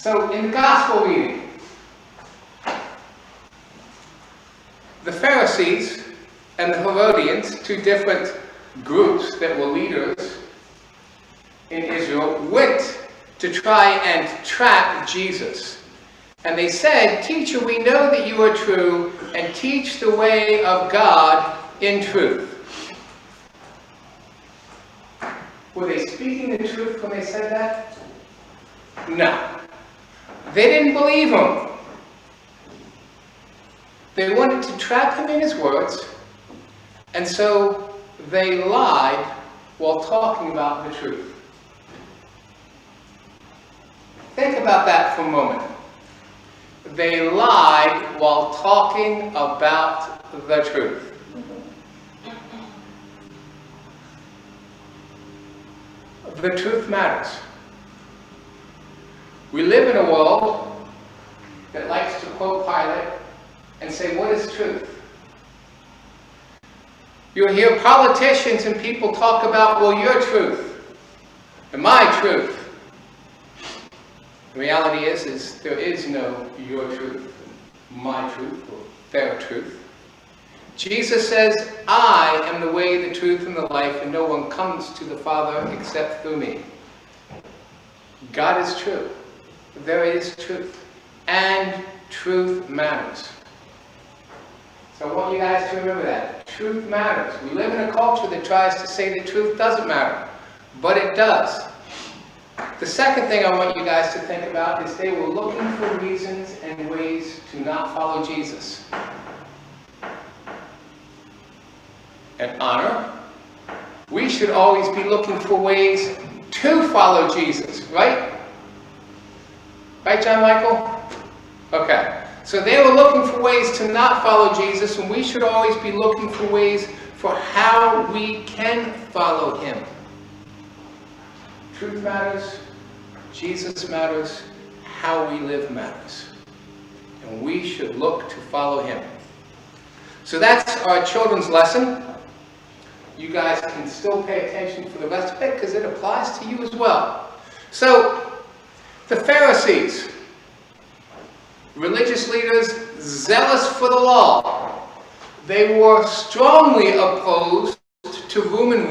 So in the gospel reading, the Pharisees and the Herodians, two different groups that were leaders in Israel, went to try and trap Jesus. And they said, "Teacher, we know that you are true and teach the way of God in truth." Were they speaking the truth when they said that? No. They didn't believe him. They wanted to trap him in his words, and so they lied while talking about the truth. Think about that for a moment. They lied while talking about the truth. The truth matters. We live in a world that likes to quote Pilate and say, "What is truth?" You'll hear politicians and people talk about, "Well, your truth and my truth." The reality is there is no your truth, my truth, or their truth. Jesus says, "I am the way, the truth, and the life, and no one comes to the Father except through me." God is true. There is truth. And truth matters. So I want you guys to remember that. Truth matters. We live in a culture that tries to say that truth doesn't matter. But it does. The second thing I want you guys to think about is they were looking for reasons and ways to not follow Jesus. And honor, we should always be looking for ways to follow Jesus, right? Right, John Michael? Okay. So they were looking for ways to not follow Jesus, and we should always be looking for ways for how we can follow him. Truth matters, Jesus matters, how we live matters. And we should look to follow him. So that's our children's lesson. You guys can still pay attention for the rest of it because it applies to you as well. So, the Pharisees, religious leaders zealous for the law, they were strongly opposed to Roman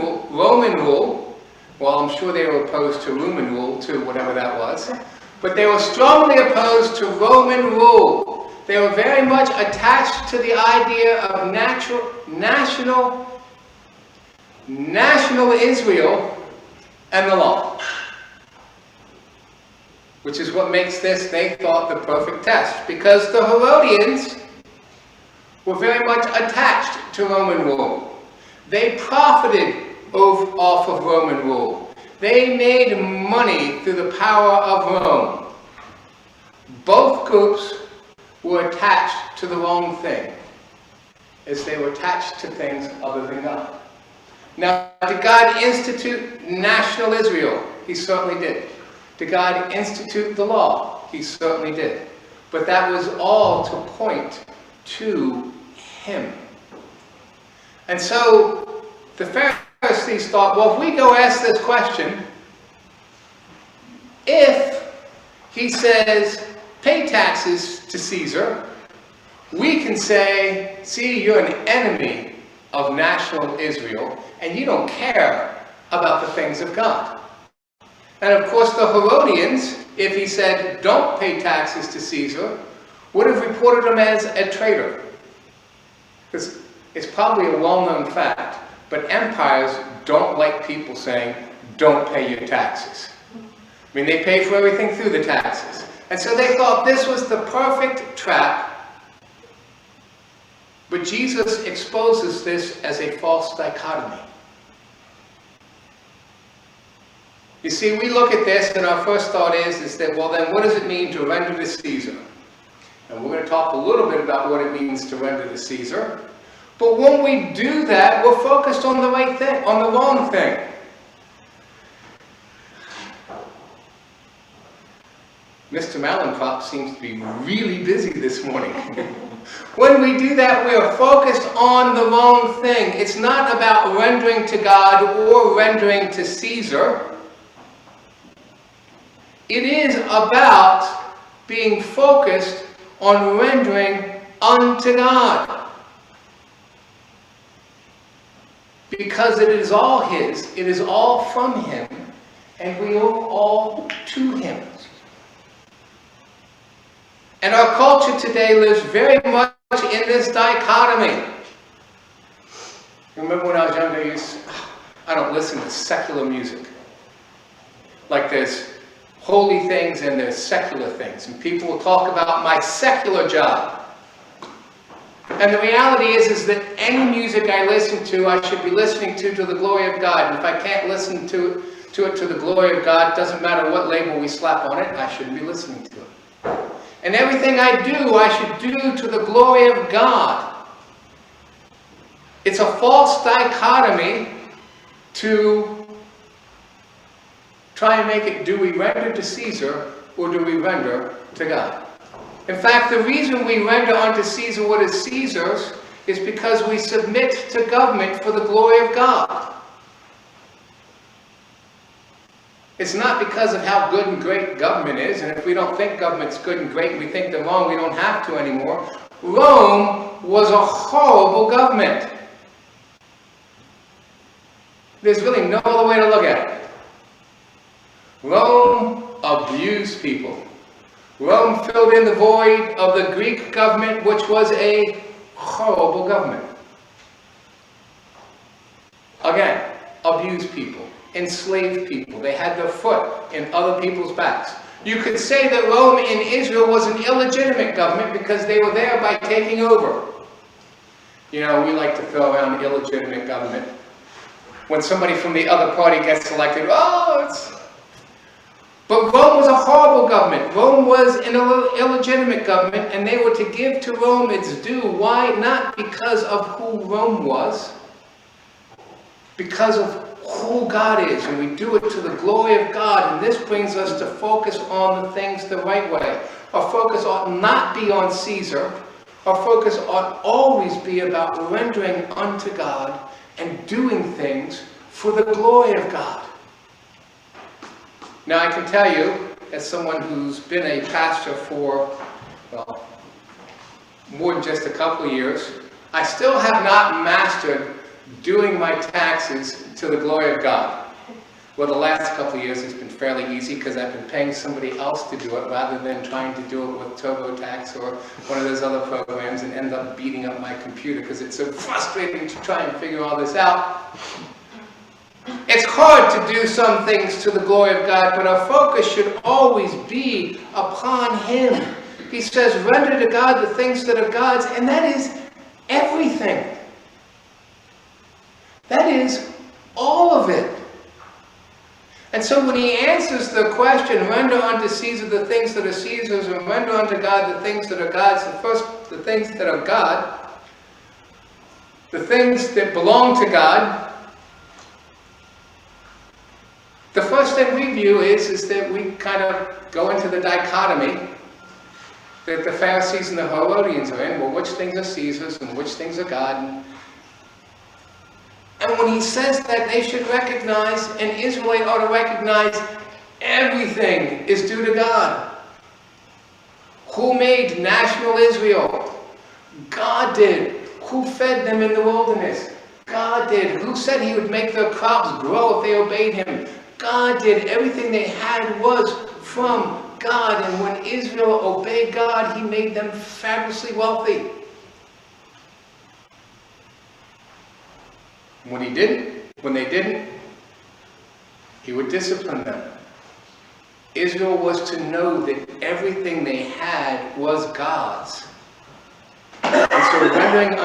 rule. Well, I'm sure they were opposed to Roman rule too, whatever that was. But they were strongly opposed to Roman rule. They were very much attached to the idea of national Israel and the law. Which is what makes this, they thought, the perfect test. Because the Herodians were very much attached to Roman rule. They profited off of Roman rule. They made money through the power of Rome. Both groups were attached to the wrong thing, as they were attached to things other than God. Now, did God institute national Israel? He certainly did. Did God institute the law? He certainly did. But that was all to point to him. And so the Pharisees thought, well, if we go ask this question, if he says, pay taxes to Caesar, we can say, see, you're an enemy of national Israel, and you don't care about the things of God. And of course the Herodians, if he said, don't pay taxes to Caesar, would have reported him as a traitor. Because it's probably a well-known fact, but empires don't like people saying, don't pay your taxes. I mean, they pay for everything through the taxes. And so they thought this was the perfect trap. But Jesus exposes this as a false dichotomy. You see, we look at this and our first thought is that, well, then what does it mean to render to Caesar? And we're going to talk a little bit about what it means to render to Caesar. But when we do that, we're focused on the right thing, on the wrong thing. Mr. Mallinckrodt seems to be really busy this morning. When we do that, we are focused on the wrong thing. It's not about rendering to God or rendering to Caesar. It is about being focused on rendering unto God. Because it is all His, it is all from Him, and we owe all to Him. And our culture today lives very much in this dichotomy. Remember when I was younger, I don't listen to secular music. Like there's holy things and there's secular things. And people will talk about my secular job. And the reality is that any music I listen to, I should be listening to the glory of God. And if I can't listen to it to the glory of God, doesn't matter what label we slap on it, I shouldn't be listening to it. And everything I do, I should do to the glory of God. It's a false dichotomy to try and make it, do we render to Caesar or do we render to God? In fact, the reason we render unto Caesar what is Caesar's is because we submit to government for the glory of God. It's not because of how good and great government is, and if we don't think government's good and great and we think they're wrong, we don't have to anymore. Rome was a horrible government. There's really no other way to look at it. Rome abused people. Rome filled in the void of the Greek government, which was a horrible government. Again, abused people, enslaved people. They had their foot in other people's backs. You could say that Rome in Israel was an illegitimate government because they were there by taking over. You know, we like to throw around illegitimate government. When somebody from the other party gets elected, But Rome was a horrible government. Rome was an illegitimate government, and they were to give to Rome its due. Why? Not because of who Rome was, because of who God is, and we do it to the glory of God. And this brings us to focus on the things the right way. Our focus ought not be on Caesar. Our focus ought always be about rendering unto God and doing things for the glory of God. Now I can tell you, as someone who's been a pastor for, well, more than just a couple of years, I still have not mastered doing my taxes to the glory of God. Well, the last couple of years it's been fairly easy because I've been paying somebody else to do it rather than trying to do it with TurboTax or one of those other programs and end up beating up my computer because it's so frustrating to try and figure all this out. It's hard to do some things to the glory of God, but our focus should always be upon Him. He says, render to God the things that are God's, and that is everything. That is all of it. And so when he answers the question, render unto Caesar the things that are Caesar's, and render unto God the things that are God's, the things that are God, the things that belong to God, the first thing we view is that we kind of go into the dichotomy that the Pharisees and the Herodians are in. Well, which things are Caesar's and which things are God? And when he says that, they should recognize, and Israel ought to recognize, everything is due to God. Who made national Israel? God did. Who fed them in the wilderness? God did. Who said He would make their crops grow if they obeyed Him? God did. Everything they had was from God. And when Israel obeyed God, He made them fabulously wealthy. When they didn't, He would discipline them. Israel was to know that everything they had was God's. And so rendering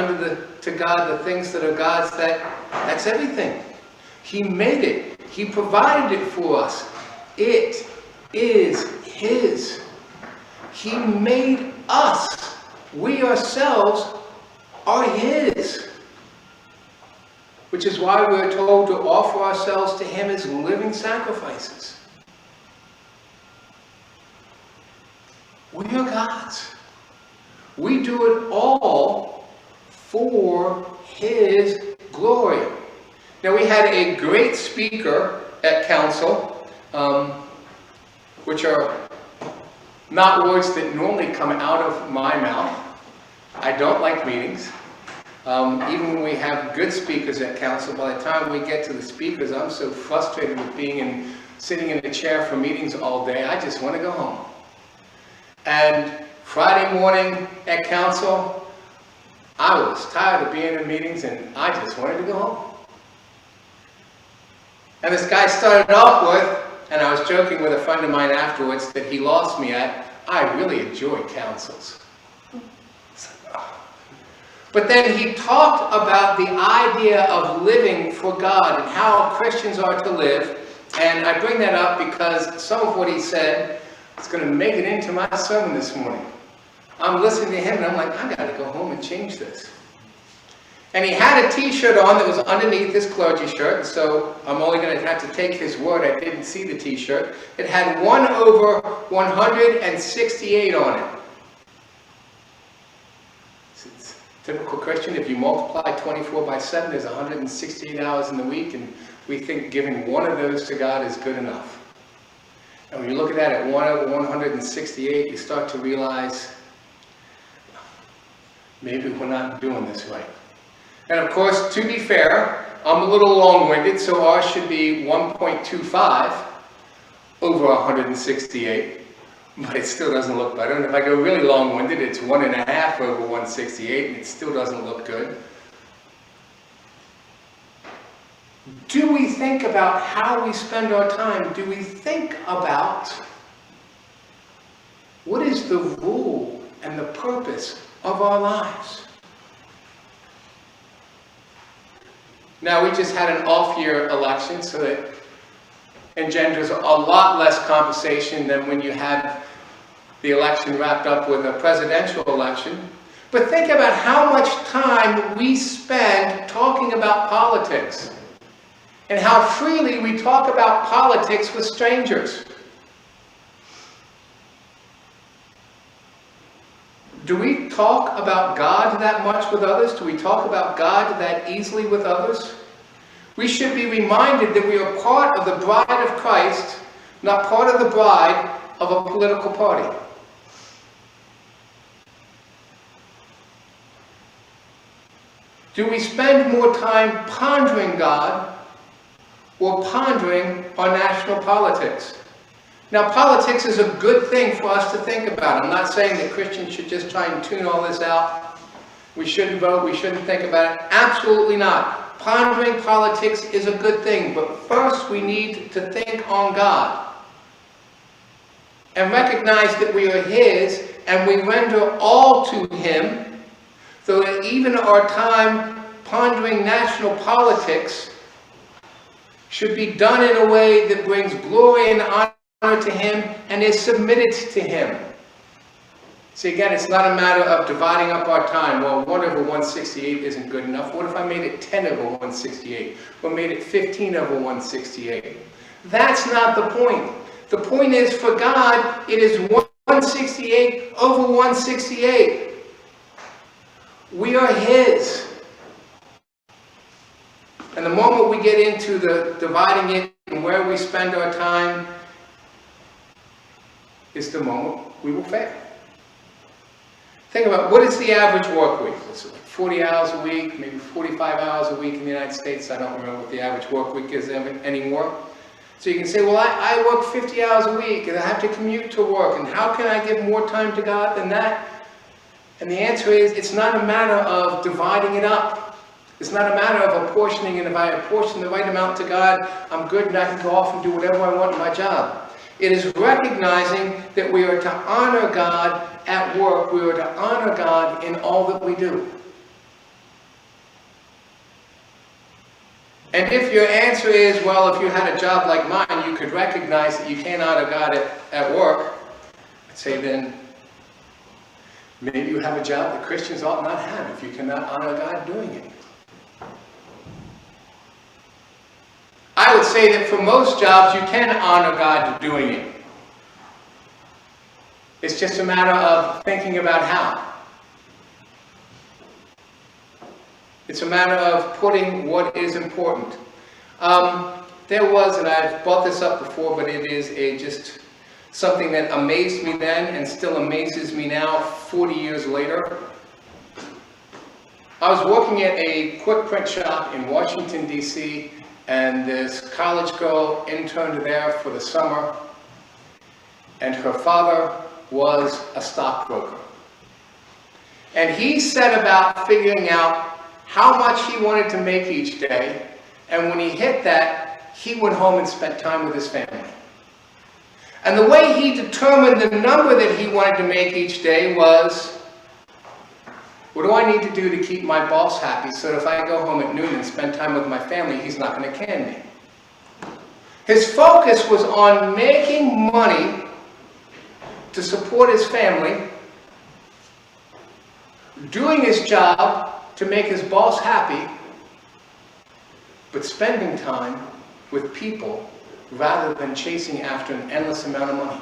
to God the things that are God's, that's everything. He made it. He provided it for us. It is His. He made us. We ourselves are His. Which is why we're told to offer ourselves to Him as living sacrifices. We are God's. We do it all for His glory. Now we had a great speaker at council which are not words that normally come out of my mouth. I don't like meetings. Even when we have good speakers at council, by the time we get to the speakers, I'm so frustrated with sitting in a chair for meetings all day, I just want to go home. And Friday morning at council, I was tired of being in meetings and I just wanted to go home. And this guy started off with, and I was joking with a friend of mine afterwards that he lost me at, I really enjoy councils. But then he talked about the idea of living for God and how Christians are to live. And I bring that up because some of what he said is going to make it into my sermon this morning. I'm listening to him and I'm like, I got to go home and change this. And he had a t-shirt on that was underneath his clergy shirt, so I'm only going to have to take his word. I didn't see the t-shirt. It had 1/168 on it. It's typical Christian. If you multiply 24 by 7, there's 168 hours in the week, and we think giving one of those to God is good enough. And when you look at that at 1/168, you start to realize maybe we're not doing this right. And of course, to be fair, I'm a little long-winded, so ours should be 1.25 over 168, but it still doesn't look better. And if I go really long-winded, it's 1.5 over 168, and it still doesn't look good. Do we think about how we spend our time? Do we think about what is the rule and the purpose of our lives? Now, we just had an off-year election, so that engenders a lot less conversation than when you have the election wrapped up with a presidential election. But think about how much time we spend talking about politics, and how freely we talk about politics with strangers. Do we talk about God that much with others? Do we talk about God that easily with others? We should be reminded that we are part of the bride of Christ, not part of the bride of a political party. Do we spend more time pondering God or pondering our national politics? Now, politics is a good thing for us to think about. I'm not saying that Christians should just try and tune all this out. We shouldn't vote, we shouldn't think about it. Absolutely not. Pondering politics is a good thing, but first we need to think on God and recognize that we are His and we render all to Him, so that even our time pondering national politics should be done in a way that brings glory and honor to Him and is submitted to Him. See, again, it's not a matter of dividing up our time. Well, 1/168 isn't good enough. What if I made it 10/168? Or made it 15/168? That's not the point. The point is, for God, it is 168 over 168. We are His. And the moment we get into the dividing it and where we spend our time, is the moment we will fail. Think about, what is the average work week? It's like 40 hours a week, maybe 45 hours a week in the United States. I don't remember what the average work week is anymore. So you can say, well, I work 50 hours a week and I have to commute to work, and how can I give more time to God than that? And the answer is, it's not a matter of dividing it up. It's not a matter of apportioning, and if I apportion the right amount to God, I'm good and I can go off and do whatever I want in my job. It is recognizing that we are to honor God at work. We are to honor God in all that we do. And if your answer is, well, if you had a job like mine, you could recognize that you can't honor God at work, I'd say then, maybe you have a job that Christians ought not have if you cannot honor God doing it. I would say that for most jobs, you can honor God doing it. It's just a matter of thinking about how. It's a matter of putting what is important. There was, and I've brought this up before, but it is just something that amazed me then and still amazes me now 40 years later. I was working at a quick print shop in Washington, D.C., and this college girl interned there for the summer, and her father was a stockbroker. And he set about figuring out how much he wanted to make each day, and when he hit that, he went home and spent time with his family. And the way he determined the number that he wanted to make each day was, what do I need to do to keep my boss happy so that if I go home at noon and spend time with my family, he's not going to can me? His focus was on making money to support his family, doing his job to make his boss happy, but spending time with people rather than chasing after an endless amount of money.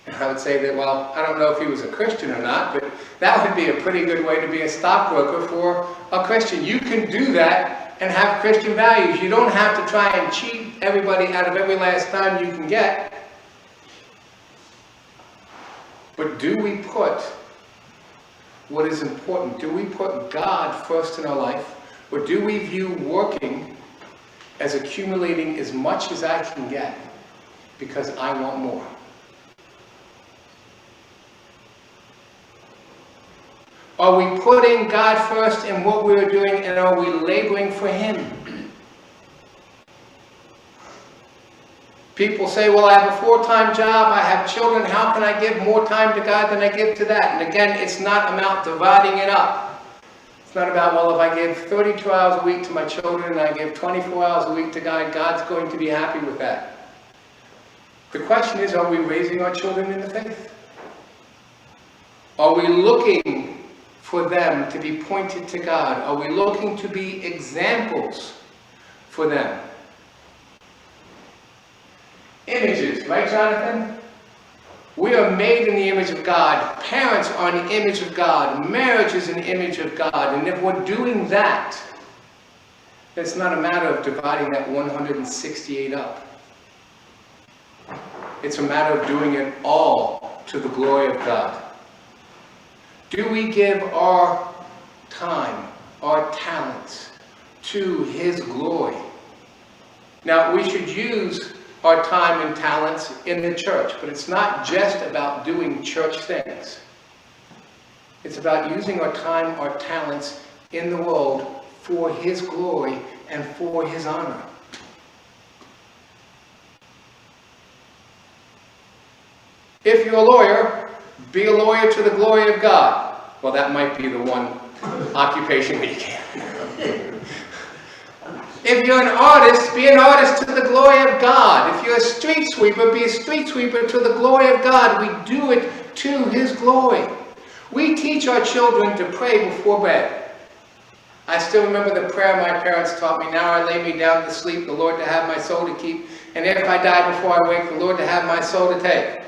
And I would say that, well, I don't know if he was a Christian or not, but that would be a pretty good way to be a stockbroker for a Christian. You can do that and have Christian values. You don't have to try and cheat everybody out of every last dime you can get. But do we put what is important? Do we put God first in our life? Or do we view working as accumulating as much as I can get because I want more? Are we putting God first in what we're doing, and are we laboring for Him? People say, well, I have a full-time job, I have children, how can I give more time to God than I give to that? And again, it's not about dividing it up. It's not about, well, if I give 32 hours a week to my children and I give 24 hours a week to God, God's going to be happy with that. The question is, are we raising our children in the faith? Are we looking for them to be pointed to God? Are we looking to be examples for them? Images, right, Jonathan? We are made in the image of God. Parents are in the image of God. Marriage is an image of God. And if we're doing that, it's not a matter of dividing that 168 up. It's a matter of doing it all to the glory of God. Do we give our time, our talents, to His glory? Now, we should use our time and talents in the church, but it's not just about doing church things. It's about using our time, our talents in the world for His glory and for His honor. If you're a lawyer, be a lawyer to the glory of God. Well, that might be the one occupation that you can. If you're an artist, be an artist to the glory of God. If you're a street sweeper, be a street sweeper to the glory of God. We do it to His glory. We teach our children to pray before bed. I still remember the prayer my parents taught me. Now I lay me down to sleep, the Lord to have my soul to keep. And if I die before I wake, the Lord to have my soul to take.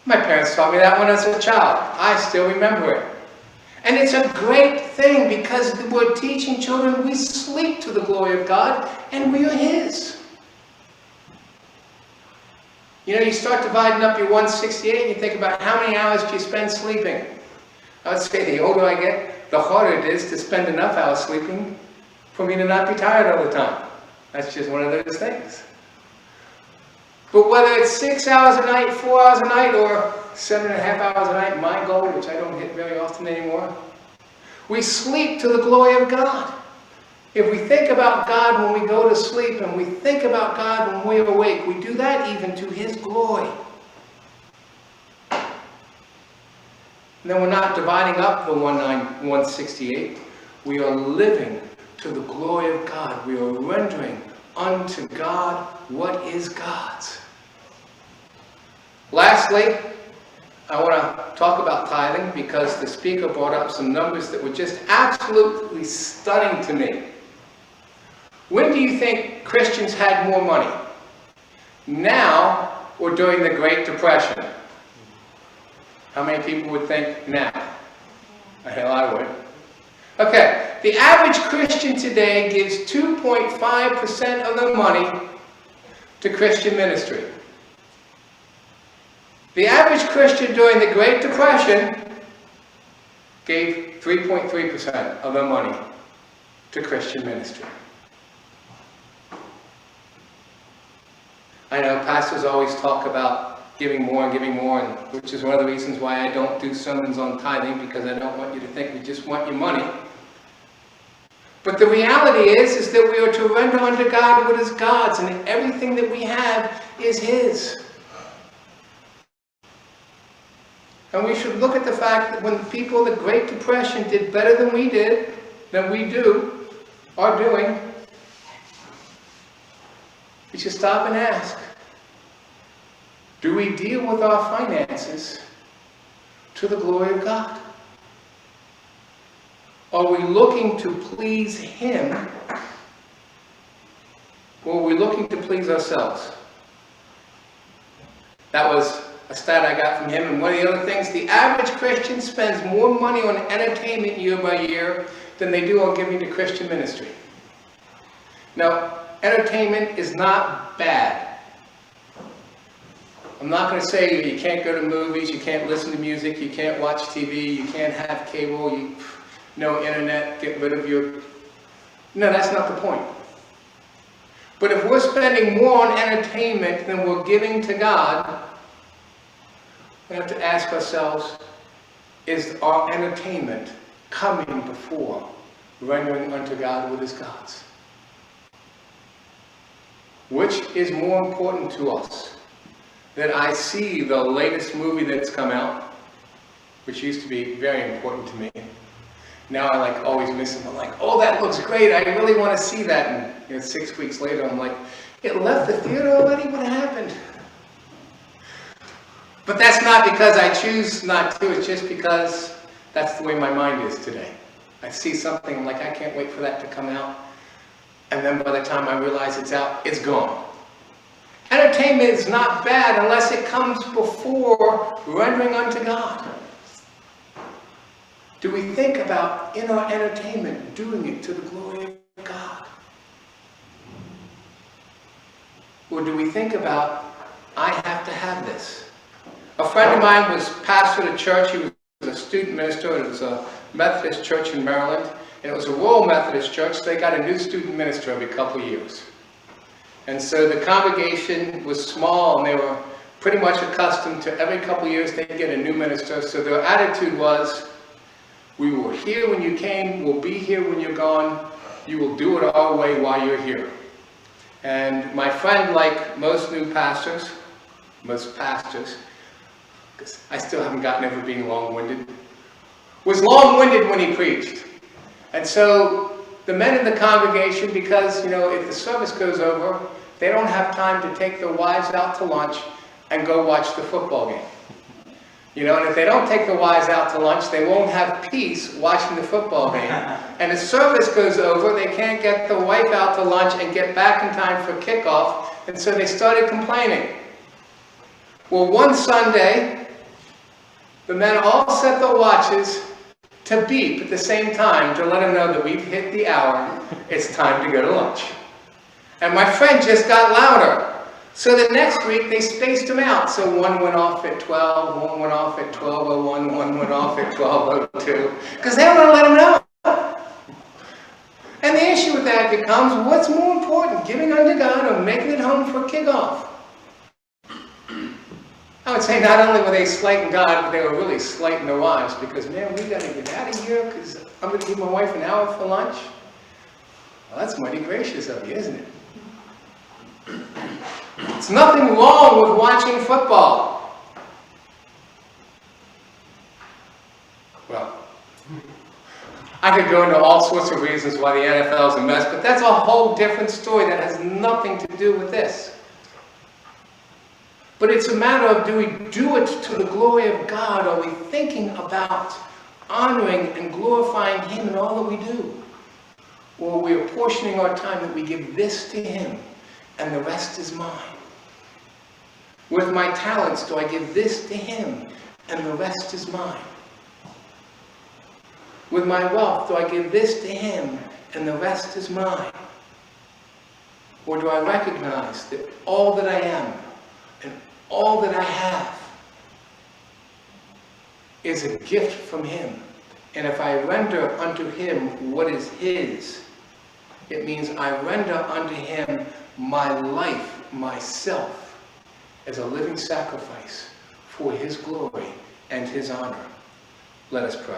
My parents taught me that when I was a child. I still remember it. And it's a great thing because we're teaching children we sleep to the glory of God and we are His. You know, you start dividing up your 168 and you think about how many hours do you spend sleeping. I would say the older I get, the harder it is to spend enough hours sleeping for me to not be tired all the time. That's just one of those things. But whether it's 6 hours a night, 4 hours a night, or 7.5 hours a night, my goal, which I don't hit very often anymore, we sleep to the glory of God. If we think about God when we go to sleep, and we think about God when we're awake, we do that even to His glory. And then we're not dividing up the 168. We are living to the glory of God. We are rendering unto God what is God's. Lastly, I want to talk about tithing because the speaker brought up some numbers that were just absolutely stunning to me. When do you think Christians had more money? Now or during the Great Depression? How many people would think now? A hell, I would. Okay, The average Christian today gives 2.5% of their money to Christian ministry. The average Christian during the Great Depression gave 3.3% of their money to Christian ministry. I know pastors always talk about giving more, and which is one of the reasons why I don't do sermons on tithing, because I don't want you to think we just want your money. But the reality is that we are to render unto God what is God's, and everything that we have is His. And we should look at the fact that when people in the Great Depression did better than we did, are doing, we should stop and ask, do we deal with our finances to the glory of God? Are we looking to please Him, or are we looking to please ourselves? That was a stat I got from him. And one of the other things, the average Christian spends more money on entertainment year by year than they do on giving to Christian ministry. Now, entertainment is not bad. I'm not going to say you can't go to movies, you can't listen to music, you can't watch TV, you can't have cable, no internet, get rid of your... No, that's not the point. But if we're spending more on entertainment than we're giving to God, we have to ask ourselves, is our entertainment coming before rendering unto God what is God's? Which is more important to us? That I see the latest movie that's come out, which used to be very important to me. Now I always miss them. I'm like, oh, that looks great. I really want to see that. And 6 weeks later, I'm like, it left the theater already? What happened? But that's not because I choose not to. It's just because that's the way my mind is today. I see something, I'm like, I can't wait for that to come out. And then by the time I realize it's out, it's gone. Entertainment is not bad unless it comes before rendering unto God. Do we think about, in our entertainment, doing it to the glory of God? Or do we think about, I have to have this? A friend of mine was pastor at a church. He was a student minister. It was a Methodist church in Maryland. And it was a rural Methodist church. So they got a new student minister every couple of years. And so the congregation was small, and they were pretty much accustomed to every couple of years they'd get a new minister. So their attitude was, we were here when you came, we'll be here when you're gone, you will do it our way while you're here. And my friend, like most new pastors, because I still haven't gotten over being long-winded, was long-winded when he preached. And so the men in the congregation, because, if the service goes over, they don't have time to take their wives out to lunch and go watch the football game. And if they don't take the wives out to lunch, they won't have peace watching the football game. And the service goes over, they can't get the wife out to lunch and get back in time for kickoff, and so they started complaining. Well, one Sunday, the men all set their watches to beep at the same time to let them know that we've hit the hour, it's time to go to lunch. And my friend just got louder. So the next week, they spaced them out. So one went off at 12, one went off at 12:01, one went off at 12:02, because they don't want to let them know. And the issue with that becomes, what's more important, giving unto God or making it home for kickoff? I would say not only were they slighting God, but they were really slighting their wives, because, man, we got to get out of here because I'm going to give my wife an hour for lunch. Well, that's mighty gracious of you, isn't it? There's nothing wrong with watching football. Well, I could go into all sorts of reasons why the NFL is a mess, but that's a whole different story that has nothing to do with this. But it's a matter of, do we do it to the glory of God? Are we thinking about honoring and glorifying Him in all that we do? Or are we apportioning our time that we give this to Him and the rest is mine? With my talents, do I give this to Him and the rest is mine? With my wealth, do I give this to him and the rest is mine? Or do I recognize that all that I am and all that I have is a gift from him? And if I render unto him what is his, it means I render unto him my life, myself, as a living sacrifice for his glory and his honor. Let us pray.